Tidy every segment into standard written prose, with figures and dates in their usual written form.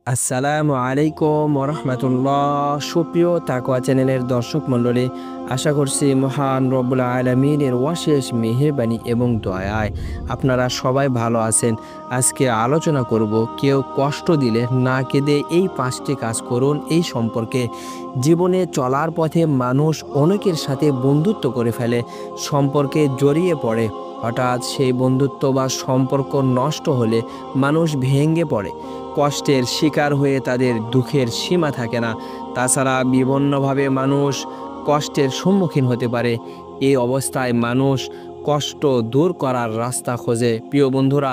আসসালামু আলাইকুম ওরহমতুল্লাহ। সুপ্রিয় তাকওয়া চ্যানেলের দর্শক মণ্ডলী, আশা করছি মহান রব্বুল আলামিনের অশেষ মেহেরবানি এবং দয়ায় আপনারা সবাই ভালো আছেন। আজকে আলোচনা করব কেউ কষ্ট দিলে না কেঁদে এই 5টি কাজ করুন। এই সম্পর্কে জীবনে চলার পথে মানুষ অনেকের সাথে বন্ধুত্ব করে ফেলে, সম্পর্কে জড়িয়ে পড়ে। হঠাৎ সেই বন্ধুত্ব বা সম্পর্ক নষ্ট হলে মানুষ ভেঙে পড়ে, কষ্টের শিকার হয়ে তাদের দুঃখের সীমা থাকে না। তাছাড়া বিভিন্নভাবে মানুষ কষ্টের সম্মুখীন হতে পারে। এই অবস্থায় মানুষ কষ্ট দূর করার রাস্তা খোঁজে। প্রিয় বন্ধুরা,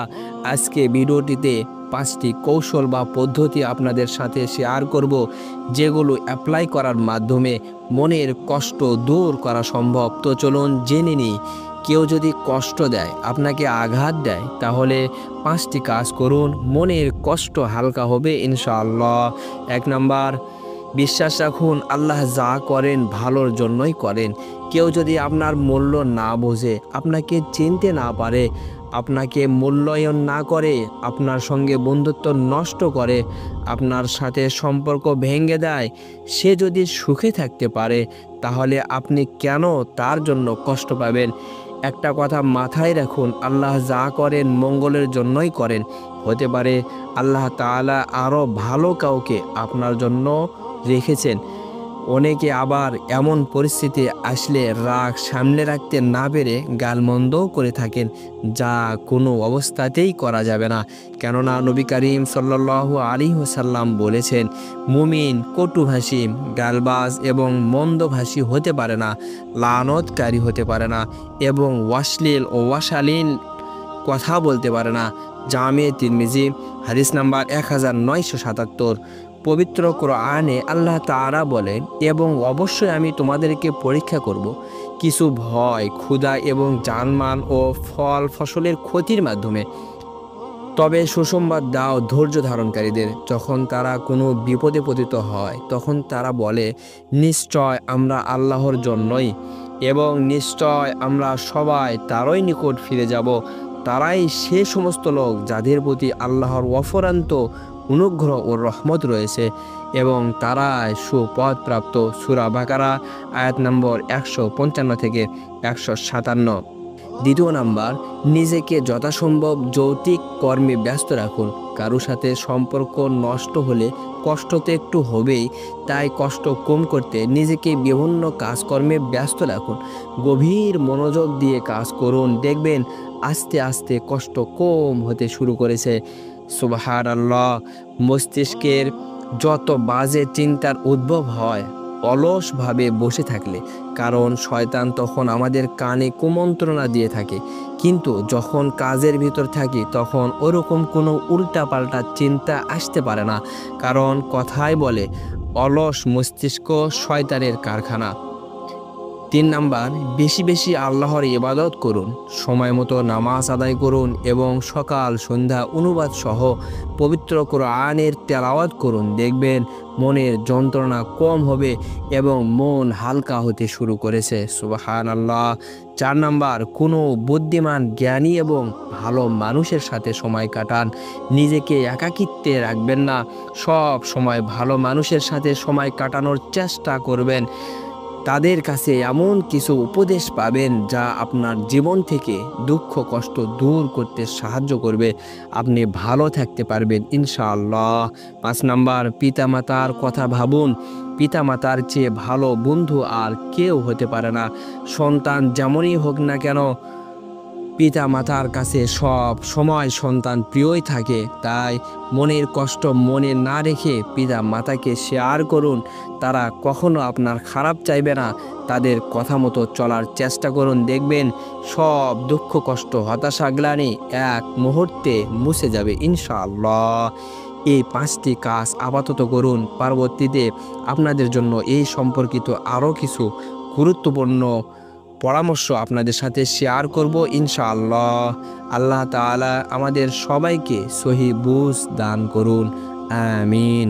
আজকে ভিডিওটিতে 5টি কৌশল বা পদ্ধতি আপনাদের সাথে শেয়ার করব, যেগুলো অ্যাপ্লাই করার মাধ্যমে মনের কষ্ট দূর করা সম্ভব। তো চলুন জেনে নিই। কেউ যদি কষ্ট দেয়, আপনাকে আঘাত দেয়, তাহলে 5টি কাজ করুন, মনের কষ্ট হালকা হবে ইনশাআল্লাহ। 1 নাম্বার, বিশ্বাস রাখুন আল্লাহ যা করেন ভালোর জন্যই করেন। কেউ যদি আপনার মূল্য না বোঝে, আপনাকে চিনতে না পারে, আপনাকে মূল্যায়ন না করে, আপনার সঙ্গে বন্ধুত্ব নষ্ট করে, আপনার সাথে সম্পর্ক ভেঙে দেয়, সে যদি সুখে থাকতে পারে, তাহলে আপনি কেন তার জন্য কষ্ট পাবেন? একটা কথা মাথায় রাখুন, আল্লাহ যা করেন মঙ্গলের জন্যই করেন। হতে পারে আল্লাহ তাআলা আরও ভালো কাউকে আপনার জন্য রেখেছেন। অনেকে আবার এমন পরিস্থিতি আসলে রাগ সামলে রাখতে না পেরে গালমন্দও করে থাকেন, যা কোনো অবস্থাতেই করা যাবে না। কেননা নবী করিম সাল্লাল্লাহু আলাইহি ওয়াসাল্লাম বলেছেন, মুমিন কটুভাষী, গালবাজ এবং মন্দভাষী হতে পারে না, লানতকারী হতে পারে না এবং অশ্লীল ও অশালীন কথা বলতে পারে না। জামে তিরমিজি হাদিস নাম্বার 1977। পবিত্র কোরআনে আল্লাহ তাআলা বলেন, এবং অবশ্যই আমি তোমাদেরকে পরীক্ষা করব কিছু ভয়, ক্ষুধা এবং জানমাল ও ফল ফসলের ক্ষতির মাধ্যমে। তবে সুসংবাদ দাও ধৈর্য ধারণকারীদের। যখন তারা কোনো বিপদে পতিত হয়, তখন তারা বলে, নিশ্চয় আমরা আল্লাহর জন্যই, এবং নিশ্চয় আমরা সবাই তারই নিকট ফিরে যাব। তারাই সে সমস্ত লোক যাদের প্রতি আল্লাহর অফুরন্ত অনুগ্রহ ও রহমত রয়েছে, এবং তারাই সুপথ প্রাপ্ত। সূরা বাকারা আয়াত নম্বর 155 থেকে 157। 2 নাম্বার, নিজেকে যথাসম্ভব যৌতিক কর্মে ব্যস্ত রাখুন। কারো সাথে সম্পর্ক নষ্ট হলে কষ্ট তো একটু হবেই, তাই কষ্ট কম করতে নিজেকে বিভিন্ন কাজকর্মে ব্যস্ত রাখুন। গভীর মনোযোগ দিয়ে কাজ করুন, দেখবেন আস্তে আস্তে কষ্ট কম হতে শুরু করেছে। সুবহানাল্লাহ। মস্তিষ্কের যত বাজে চিন্তার উদ্ভব হয় অলসভাবে বসে থাকলে, কারণ শয়তান তখন আমাদের কানে কুমন্ত্রণা দিয়ে থাকে। কিন্তু যখন কাজের ভিতর থাকি, তখন ওরকম কোনো উল্টাপাল্টা চিন্তা আসতে পারে না, কারণ কথাই বলে অলস মস্তিষ্ক শয়তানের কারখানা। 3 নাম্বার, বেশি বেশি আল্লাহর ইবাদত করুন, সময় মতো নামাজ আদায় করুন এবং সকাল সন্ধ্যা অনুবাদ সহ পবিত্র কোরআনের তেলাওয়াত করুন। দেখবেন মনের যন্ত্রণা কম হবে এবং মন হালকা হতে শুরু করেছে। সুবহানাল্লাহ। 4 নাম্বার, কোনো বুদ্ধিমান, জ্ঞানী এবং ভালো মানুষের সাথে সময় কাটান। নিজেকে একাকিত্বে রাখবেন না, সব সময় ভালো মানুষের সাথে সময় কাটানোর চেষ্টা করবেন। তাদের কাছে এমন কিছু উপদেশ পাবেন যা আপনার জীবন থেকে দুঃখ কষ্ট দূর করতে সাহায্য করবে। আপনি ভালো থাকতে পারবেন ইনশাআল্লাহ। 5 নাম্বার, পিতামাতার কথা ভাবুন। পিতামাতার চেয়ে ভালো বন্ধু আর কেউ হতে পারে না। সন্তান যেমনই হোক না কেন, পিতা মাতার কাছে সব সময় সন্তান প্রিয়ই থাকে। তাই মনের কষ্ট মনে না রেখে পিতা মাতাকে শেয়ার করুন। তারা কখনো আপনার খারাপ চাইবে না। তাদের কথা মতো চলার চেষ্টা করুন, দেখবেন সব দুঃখ কষ্ট হতাশা গ্লানি এক মুহূর্তে মুছে যাবে ইনশাআল্লাহ। এই 5টি কাজ আপাতত করুন। পরবর্তীতে আপনাদের জন্য এই সম্পর্কিত আরও কিছু গুরুত্বপূর্ণ পরামর্শ আপনাদের সাথে শেয়ার করব ইনশাআল্লাহ। আল্লাহ তাআলা আমাদের সবাইকে সহি বুঝ দান করুন। আমিন।